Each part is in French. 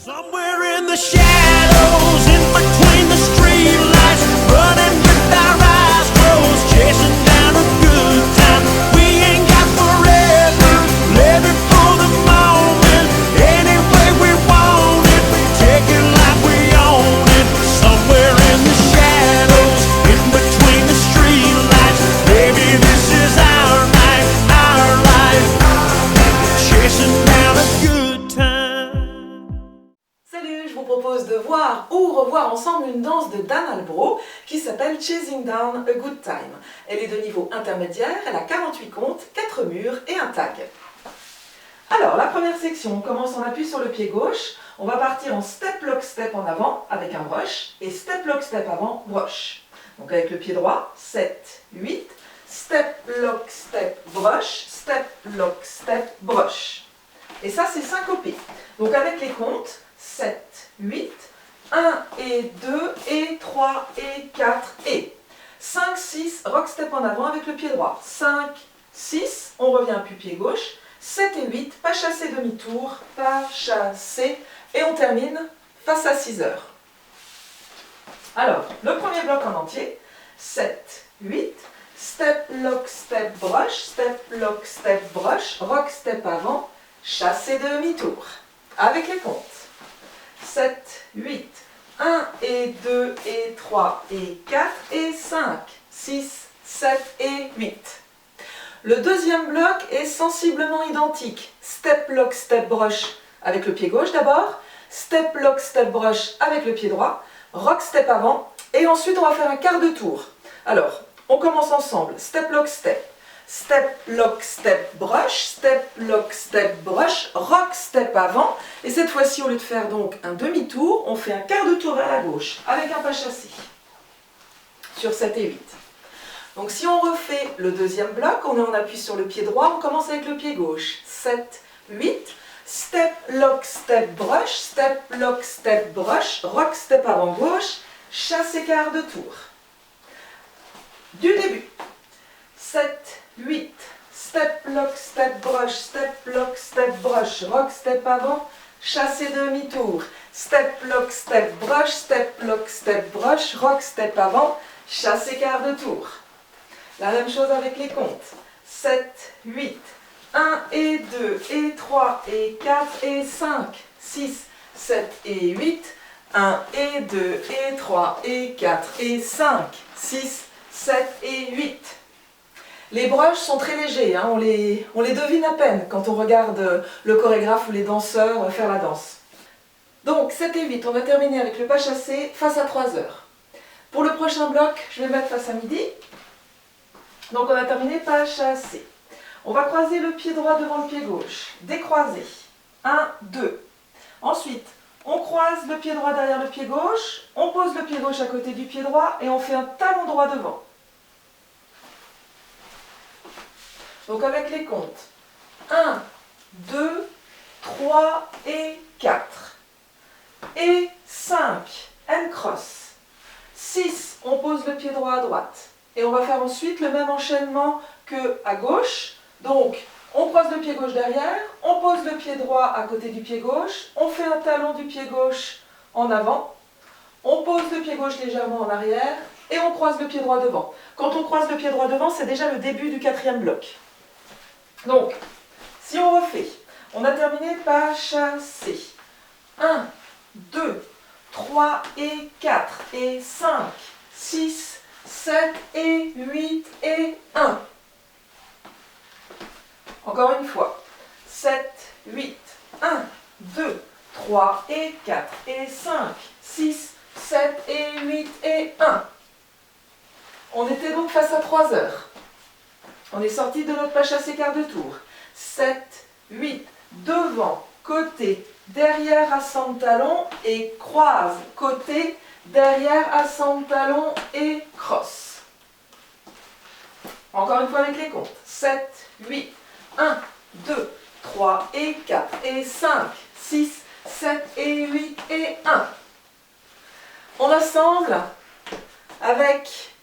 Somewhere in the shadows, in between the streetlights, running with our eyes closed, chasing down a good time. We ain't got forever, living for the moment, any way we want it, take it like we own it. Somewhere in the shadows, in between the streetlights, baby, this is our night, our life, chasing down a good time. Salut, je vous propose de voir ou revoir ensemble une danse de Dan Albro qui s'appelle Chasing Down a Good Time. Elle est de niveau intermédiaire, elle a 48 comptes, 4 murs et un tag. Alors, la première section, on commence, on appuie sur le pied gauche, on va partir en step lock step en avant avec un brush et step lock step avant brush. Donc avec le pied droit, 7, 8, step lock step brush, step lock step brush. Et ça c'est syncopé. Donc avec les comptes, 7, 8, 1 et 2 et 3 et 4 et 5, 6, rock step en avant avec le pied droit. 5, 6, on revient puis pied gauche. 7 et 8, pas chassé demi-tour, pas chassé. Et on termine face à 6 heures. Alors, le premier bloc en entier, 7, 8, step lock step brush, step lock step brush, rock step avant, chassé demi-tour. Avec les comptes. 7, 8, 1 et 2 et 3 et 4 et 5, 6, 7 et 8. Le deuxième bloc est sensiblement identique. Step lock step brush avec le pied gauche d'abord, step lock step brush avec le pied droit, rock step avant et ensuite on va faire un quart de tour. Alors, on commence ensemble. Step lock step. Step, lock, step, brush, step, lock, step, brush, rock, step avant. Et cette fois-ci, au lieu de faire donc un demi-tour, on fait un quart de tour vers la gauche avec un pas chassé sur 7 et 8. Donc si on refait le deuxième bloc, on appuie sur le pied droit, on commence avec le pied gauche. 7, 8, step, lock, step, brush, step, lock, step, brush, rock, step avant gauche, chassé quart de tour. Du début. 7, 8, step, lock, step, brush, step, lock, step, brush, rock, step avant, chassé demi-tour, step, lock, step, brush, step, lock, step, brush, rock, step avant, chassé quart de tour. La même chose avec les comptes. 7, 8, 1 et 2 et 3 et 4 et 5, 6, 7 et 8, 1 et 2 et 3 et 4 et 5, 6, 7 et 8. Les brushes sont très légers, hein, on les devine à peine quand on regarde le chorégraphe ou les danseurs faire la danse. Donc 7 et 8, on va terminer avec le pas chassé face à 3 heures. Pour le prochain bloc, je vais mettre face à midi. Donc on a terminé pas chassé. On va croiser le pied droit devant le pied gauche, décroiser. 1, 2. Ensuite, on croise le pied droit derrière le pied gauche, on pose le pied gauche à côté du pied droit et on fait un talon droit devant. Donc avec les comptes, 1, 2, 3 et 4. Et 5, and cross. 6, on pose le pied droit à droite. Et on va faire ensuite le même enchaînement qu'à gauche. Donc, on croise le pied gauche derrière, on pose le pied droit à côté du pied gauche, on fait un talon du pied gauche en avant, on pose le pied gauche légèrement en arrière et on croise le pied droit devant. Quand on croise le pied droit devant, c'est déjà le début du quatrième bloc. Donc, si on refait, on a terminé pas chassé. 1, 2, 3 et 4 et 5, 6, 7 et 8 et 1. Encore une fois. 7, 8, 1, 2, 3 et 4 et 5, 6, 7 et 8 et 1. On était donc face à 3 heures. On est sorti de notre pas chassé quart de tour. 7, 8, devant, côté, derrière, ascend talon et croise, côté, derrière, ascend talon et cross. Encore une fois avec les comptes. 7, 8, 1, 2, 3 et 4 et 5, 6, 7 et 8 et 1. On assemble avec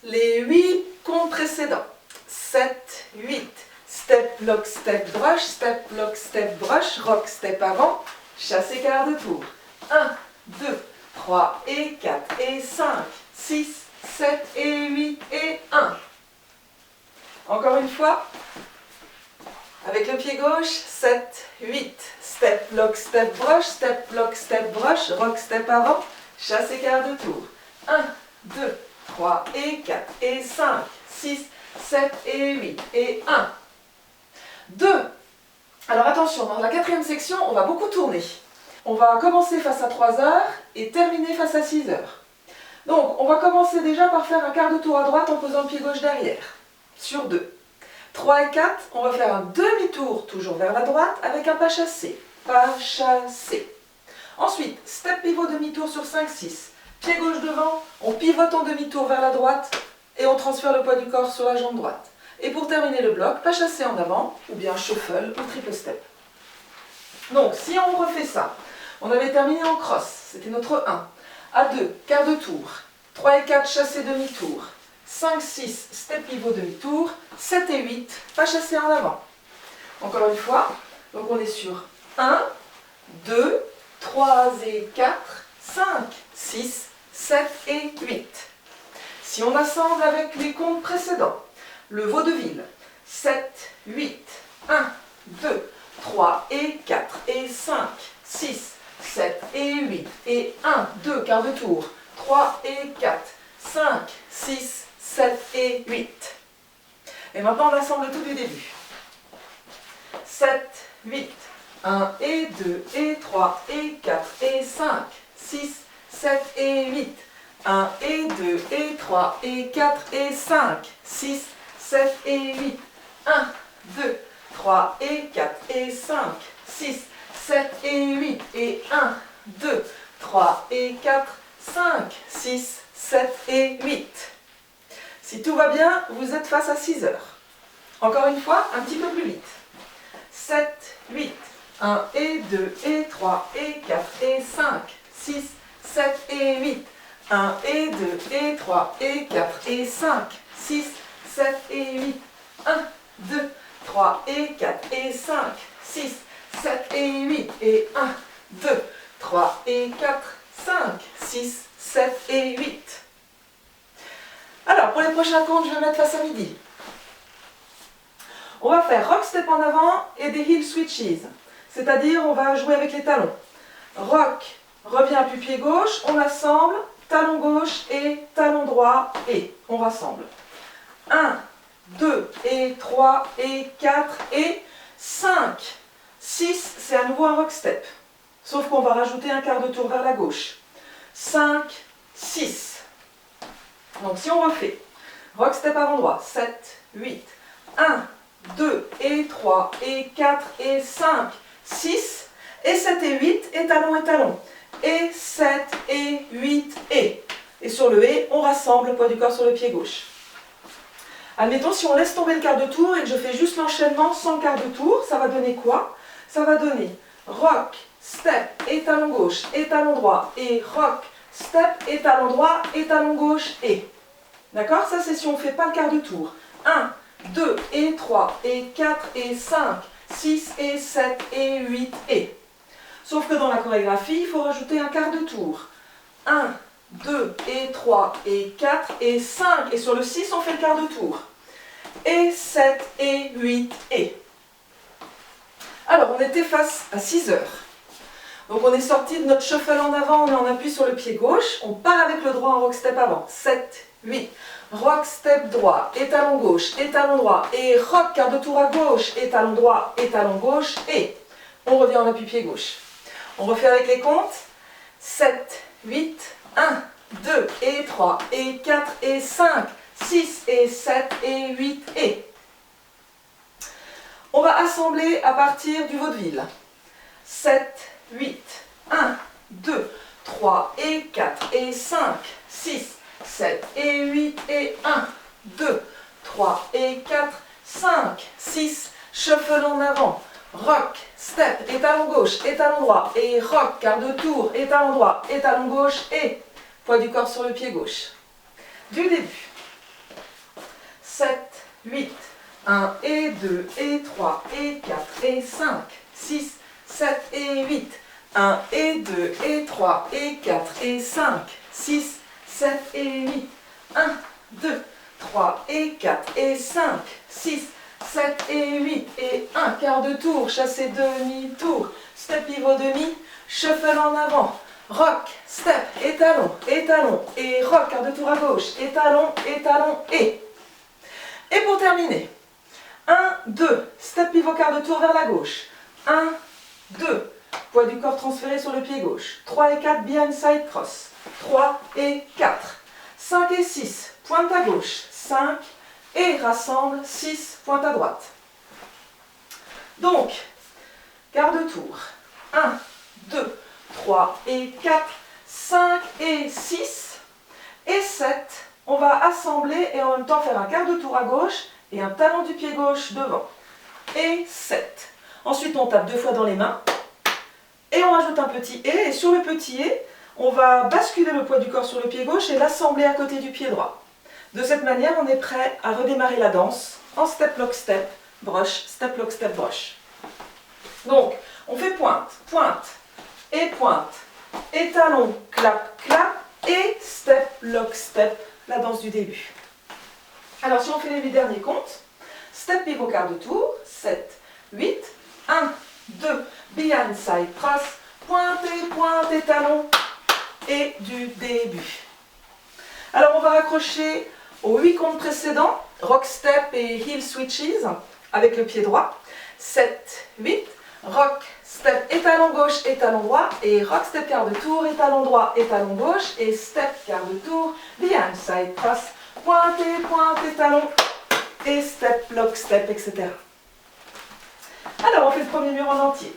les 8 comptes précédents. 7, 8, step, lock, step, brush, rock, step avant, chasse et quart de tour. 1, 2, 3 et 4 et 5, 6, 7 et 8 et 1. Encore une fois. Avec le pied gauche, 7, 8. Step, lock, step, brush, step, lock, step, brush, rock, step avant, chasse et quart de tour. 1, 2, 3 et 4 et 5, 6, 7 et 8 et 1. 2. Alors attention, dans la quatrième section, on va beaucoup tourner. On va commencer face à 3 heures et terminer face à 6 heures. Donc, on va commencer déjà par faire un quart de tour à droite en posant le pied gauche derrière, sur 2. 3 et 4, on va faire un demi-tour, toujours vers la droite, avec un pas chassé. Pas chassé. Ensuite, step pivot demi-tour sur 5, 6. Pied gauche devant, on pivote en demi-tour vers la droite et on transfère le poids du corps sur la jambe droite. Et pour terminer le bloc, pas chassé en avant, ou bien shuffle ou triple step. Donc, si on refait ça, on avait terminé en cross, c'était notre 1. À 2, quart de tour. 3 et 4, chassé demi-tour. 5, 6, step pivot demi-tour. 7 et 8, pas chassé en avant. Encore une fois, donc on est sur 1, 2, 3 et 4, 5, 6, 7 et 8. Si on assemble avec les comptes précédents, le vaudeville, 7, 8, 1, 2, 3 et 4 et 5, 6, 7 et 8 et 1, 2, quart de tour, 3 et 4, 5, 6, 7 et 8. Et maintenant on assemble tout du début. 7, 8, 1 et 2 et 3 et 4 et 5, 6, 7 et 8. 1 et 2 et 3 et 4 et 5, 6, 7 et 8. 1, 2, 3 et 4 et 5, 6, 7 et 8. Et 1, 2, 3 et 4, 5, 6, 7 et 8. Si tout va bien, vous êtes face à 6 heures. Encore une fois, un petit peu plus vite. 7, 8, 1 et 2 et 3 et 4 et 5, 6, 7 et 8. 1 et 2 et 3 et 4 et 5, 6, 7 et 8. 1, 2, 3 et 4 et 5, 6, 7 et 8. Et 1, 2, 3 et 4, 5, 6, 7 et 8. Alors, pour les prochains comptes, je vais mettre face à midi. On va faire rock step en avant et des heel switches. C'est-à-dire, on va jouer avec les talons. Rock, revient puis pied gauche, on assemble, talon gauche et talon droit et on rassemble. 1, 2 et 3 et 4 et 5. 6, c'est à nouveau un rock step. Sauf qu'on va rajouter un quart de tour vers la gauche. 5, 6. Donc si on refait, rock step avant droit, 7, 8, 1, 2 et 3 et 4 et 5, 6, et 7 et 8, et talon, et 7 et 8, et sur le et, on rassemble le poids du corps sur le pied gauche. Admettons, si on laisse tomber le quart de tour et que je fais juste l'enchaînement sans quart de tour, ça va donner quoi? Ça va donner rock, step, et talon gauche, et talon droit, et rock, step, et talon droit, et talon gauche, et. D'accord? Ça, c'est si on ne fait pas le quart de tour. 1, 2 et 3 et 4 et 5, 6 et 7 et 8 et. Sauf que dans la chorégraphie, il faut rajouter un quart de tour. 1, 2 et 3 et 4 et 5. Et sur le 6, on fait le quart de tour. Et 7 et 8 et. Alors, on était face à 6 heures. Donc, on est sorti de notre shuffle en avant, on est en appui sur le pied gauche. On part avec le droit en rock step avant. 7, 8. Rock step droit, et talon gauche, et talon droit, et rock quart de tour à gauche, et talon droit, et talon gauche, et on revient en appui pied gauche. On refait avec les comptes. 7, 8, 1, 2 et 3 et 4 et 5, 6 et 7 et 8 et. On va assembler à partir du vaudeville. 7, 8, 1, 2, 3 et 4 et 5, 6, 7 et 8 et 1, 2, 3 et 4, 5, 6, shuffle en avant, rock, step, et talon gauche, et talon droit, et rock, quart de tour, et talon droit, et talon gauche, et poids du corps sur le pied gauche. Du début. 7, 8, 1 et 2 et 3 et 4 et 5, 6, 7 et 8, 1 et 2 et 3 et 4 et 5, 6, 7 et 8. 1, 2, 3 et 4 et 5, 6, 7 et 8 et 1 quart de tour, chassé demi-tour, step pivot demi, shuffle en avant, rock, step, étalon, étalon et rock, quart de tour à gauche, étalon, étalon et. Et pour terminer, 1, 2, step pivot quart de tour vers la gauche, 1, 2, poids du corps transféré sur le pied gauche, 3 et 4, behind side cross, 3 et 4, 5 et 6, pointe à gauche, 5 et rassemble, 6, pointe à droite. Donc, quart de tour, 1, 2, 3 et 4, 5 et 6 et 7. On va assembler et en même temps faire un quart de tour à gauche et un talon du pied gauche devant. Et 7. Ensuite, on tape 2 fois dans les mains et on rajoute un petit et sur le petit et, on va basculer le poids du corps sur le pied gauche et l'assembler à côté du pied droit. De cette manière, on est prêt à redémarrer la danse en step, lock, step, broche, step, lock, step, broche. Donc, on fait pointe, pointe, et talon, clap, clap, et step, lock, step, la danse du début. Alors, si on fait les 8 derniers comptes, step, pivot, quart de tour, 7, 8, 1, 2, behind, side, cross, pointe, et talon, et du début. Alors, on va raccrocher aux 8 comptes précédents, rock, step et heel switches, avec le pied droit, 7, 8, rock, step, étalon gauche, étalon droit, et rock, step, quart de tour, étalon droit, étalon gauche, et step, quart de tour, behind, side, cross, pointe, étalon, et step, lock, step, etc. Alors, on fait le premier mur en entier.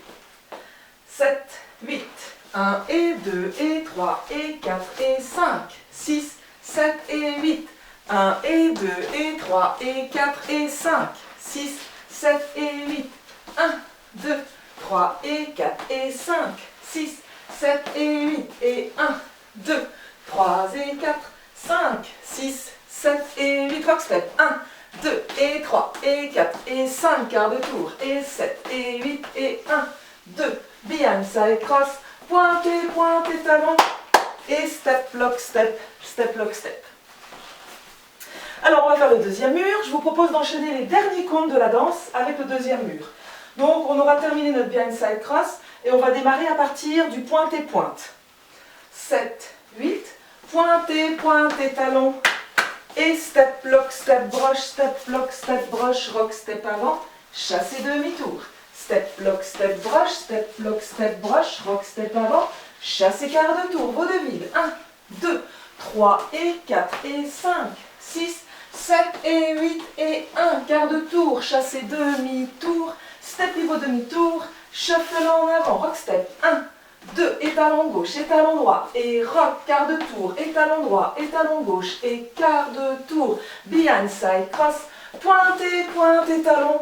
7, 8, 1 et 2 et 3 et 4 et 5, 6, 7 et 8, 1 et 2 et 3 et 4 et 5, 6, 7 et 8, 1, 2, 3 et 4 et 5, 6, 7 et 8 et 1, 2, 3 et 4, 5, 6, 7 et 8, rock step, 1, 2 et 3 et 4 et 5, quart de tour, et 7 et 8 et 1, 2, behind side cross, pointe, talon, et step, lock, step, step, lock, step. Alors on va faire le deuxième mur, je vous propose d'enchaîner les derniers comptes de la danse avec le deuxième mur. Donc on aura terminé notre behind side cross et on va démarrer à partir du pointe et pointe. 7, 8, pointe, talon, et step, lock, step, broche, step, lock, step, broche, rock, step avant, chasse et demi-tour. Step, lock, step, broche, step, lock, step, broche, rock, step avant, chasse et quart de tour, vaudeville. 1, 2, 3 et 4 et 5, 6, 7 et 8 et 1, quart de tour, chasse et demi-tour, step, pivot demi-tour, shuffle en avant, rock step, 1, 2, étalon gauche, étalon droit, et rock, quart de tour, étalon droit, étalon gauche, et quart de tour, behind side cross, pointe, étalon,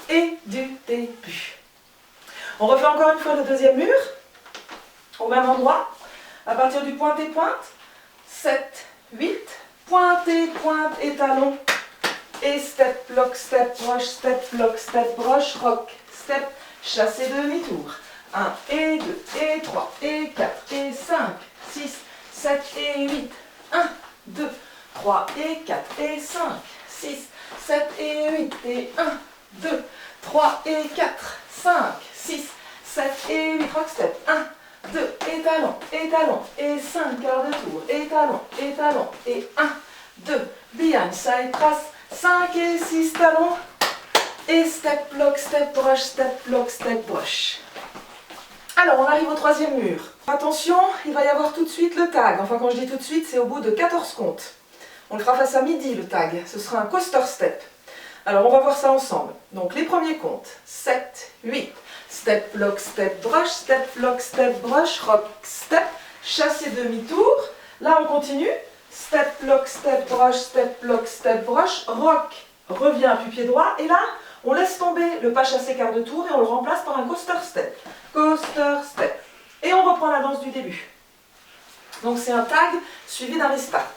et du début. On refait encore une fois le deuxième mur, au même endroit, à partir du pointe et pointe, 7, 8, pointe, étalon, et step, lock, step, broche, step, lock, step, broche, rock, step, chasse et demi-tour. 1 et 2 et 3 et 4 et 5, 6, 7 et 8, 1, 2, 3 et 4 et 5, 6, 7 et 8 et 1, 2, 3 et 4, 5, 6, 7 et 8, rock step, 1, 2, étalon, et 5, quart de tour, étalon, et 1, 2, behind side cross, 5 et 6 talons, et step, lock, step, broche, step, lock, step, broche. Alors, on arrive au troisième mur. Attention, il va y avoir tout de suite le tag. Enfin, quand je dis tout de suite, c'est au bout de 14 comptes. On le fera face à midi, le tag. Ce sera un coaster step. Alors, on va voir ça ensemble. Donc, les premiers comptes. 7, 8. Step, lock, step, broche. Step, lock, step, broche. Rock, step. Chasse et demi-tour. Là, on continue. Step, lock, step, broche. Step, lock, step, broche. Rock. Revient, puis pied droit. Et là, on laisse tomber le pas chassé quart de tour et on le remplace par un coaster step. Coaster step. Et on reprend la danse du début. Donc c'est un tag suivi d'un restart.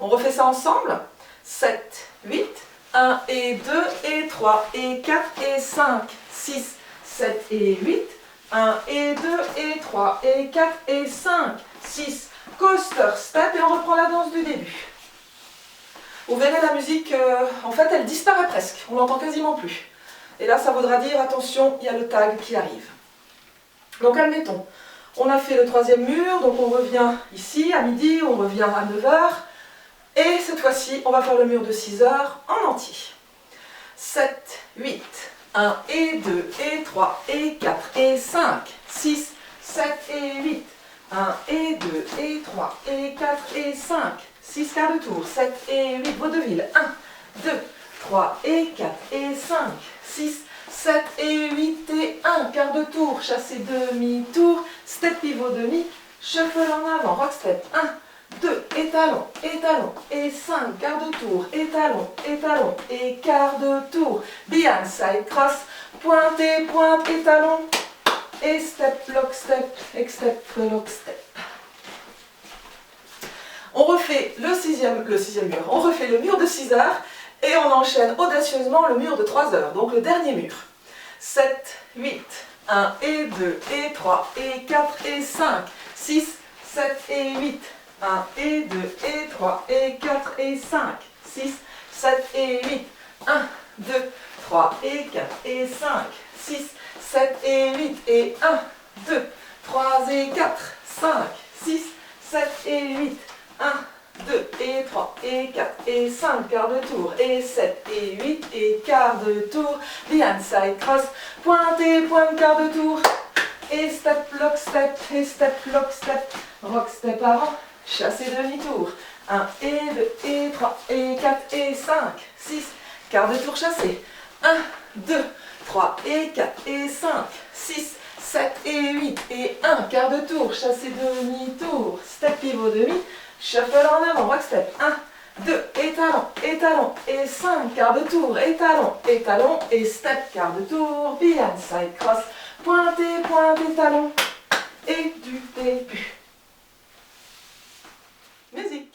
On refait ça ensemble. 7, 8, 1 et 2 et 3 et 4 et 5, 6, 7 et 8, 1 et 2 et 3 et 4 et 5, 6. Coaster, step et on reprend la danse du début. Vous verrez la musique, en fait elle disparaît presque, on l'entend quasiment plus. Et là ça voudra dire attention, il y a le tag qui arrive. Donc admettons, on a fait le troisième mur, donc on revient ici à midi, on revient à 9h. Et cette fois-ci, on va faire le mur de 6h en entier. 7, 8, 1 et 2 et 3 et 4 et 5, 6, 7 et 8, 1 et 2 et 3 et 4 et 5, 6 quarts de tour, 7 et 8, vaudeville, 1, 2, 3 et 4 et 5, 6, 7 et 8 et 1 quart de tour, chassé demi-tour, step pivot demi, shuffle en avant, rock step, 1, 2, étalon, étalon, et 5, quart de tour, étalon, étalon, et quart de tour, behind side cross, pointe et pointe, étalon, et step, lock step, et step, lock step. On refait le sixième mur, on refait le mur de 6 heures, et on enchaîne audacieusement le mur de 3 heures, donc le dernier mur. 7, 8, 1 et 2 et 3 et 4 et 5, 6, 7 et 8, 1 et 2 et 3 et 4 et 5, 6, 7 et 8, 1, 2, 3 et 4 et 5, 6, 7 et 8 et 1, 2, 3 et 4, 5, 6, 7 et 8, 1, 2 et 3 et 4 et 5, quart de tour, et 7 et 8 et quart de tour, behind side cross, pointe et pointe, quart de tour, et step, lock step, et step, lock step, rock step avant, chassé demi-tour, 1 et 2 et 3 et 4 et 5, 6, quart de tour chassé, 1, 2, 3 et 4 et 5, 6, 7 et 8 et 1, quart de tour, chassé demi-tour, step pivot demi, shuffle en avant, rock step, 1, 2, étalon, étalon, et 5, quart de tour, étalon, étalon, et step, quart de tour, behind side cross, pointe et pointe, étalon, et du début. Musique.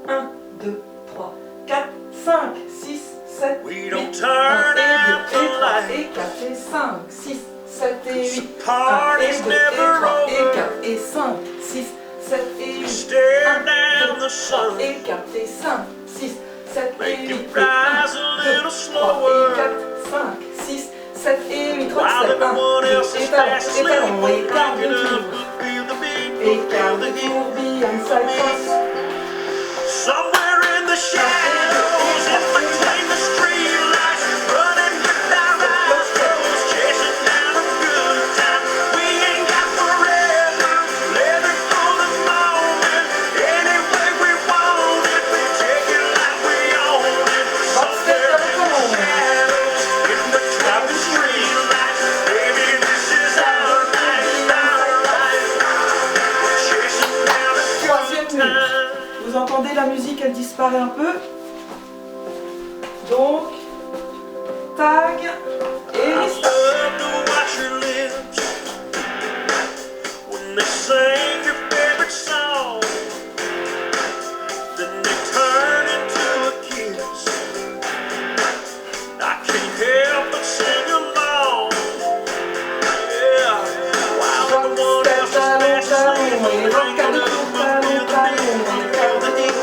Un, 2, 3, 4, 5, 6, 7, 8, 1 et 2 et 3 et 4 et 5, 6, 7 et 8, 1 et 2 et 3 et 4 et 5, 6, 7 et 8, 1, 2, 3 et 4 et 5, 6, 7 et 8 et 1, 2, 3 et 4, 5, 6, 7 et 8, rock step, 1, 2, étalon, et quart de tour, et quart de tour, behind side cross. Somewhere in the shadows, in between the streetlights, running with our eyes closed, chasing down a good time. We ain't got forever, living for the moment. Any way we want it, we take it like we own it. Somewhere in the shadows, in between the streetlights, baby, this is our night, chasing down a good time. Vous entendez la musique, elle disparaît un peu. Donc, tag et I liste. love to watch your lips when they sing your favorite song. Then they turn into a kiss. I can't help but sing along. Yeah, while everyone else is fast asleep, I'm drinking up my feel the beat.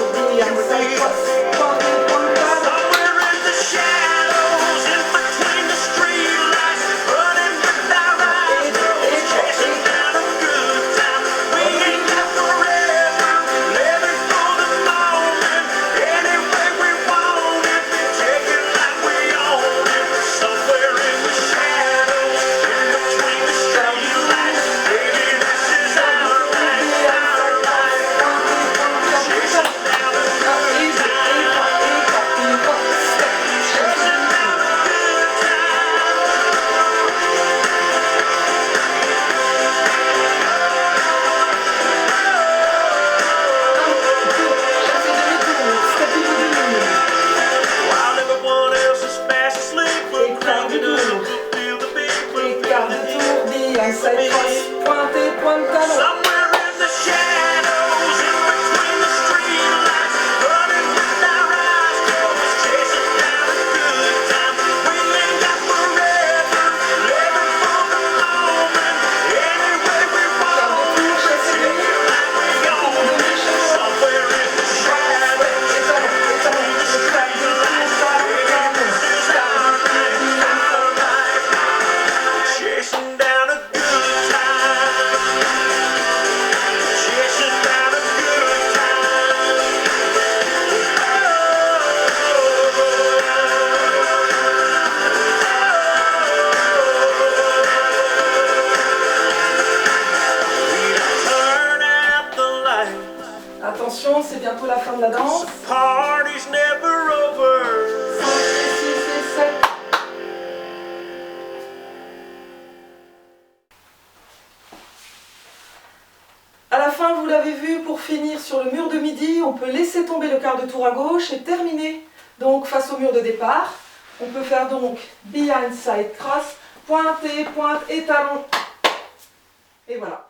Somewhere in the shadows, in between the streetlights, running with our eyes closed, chasing down a good time. We ain't got forever, living for the moment. Any way we want it, we take it like we own it. Somewhere in the shadows, in between the streetlights, baby, this is our life, chasing down a good time. While everyone else is fast asleep, we're cranking up to feel the beat. We're Quart de tour, behind side cross, pointe et pointe talon. somewhere in the shadows, in between the streetlights. finir sur le mur de midi, on peut laisser tomber le quart de tour à gauche et terminer donc face au mur de départ. On peut faire donc behind side cross, pointe et talon. Et voilà.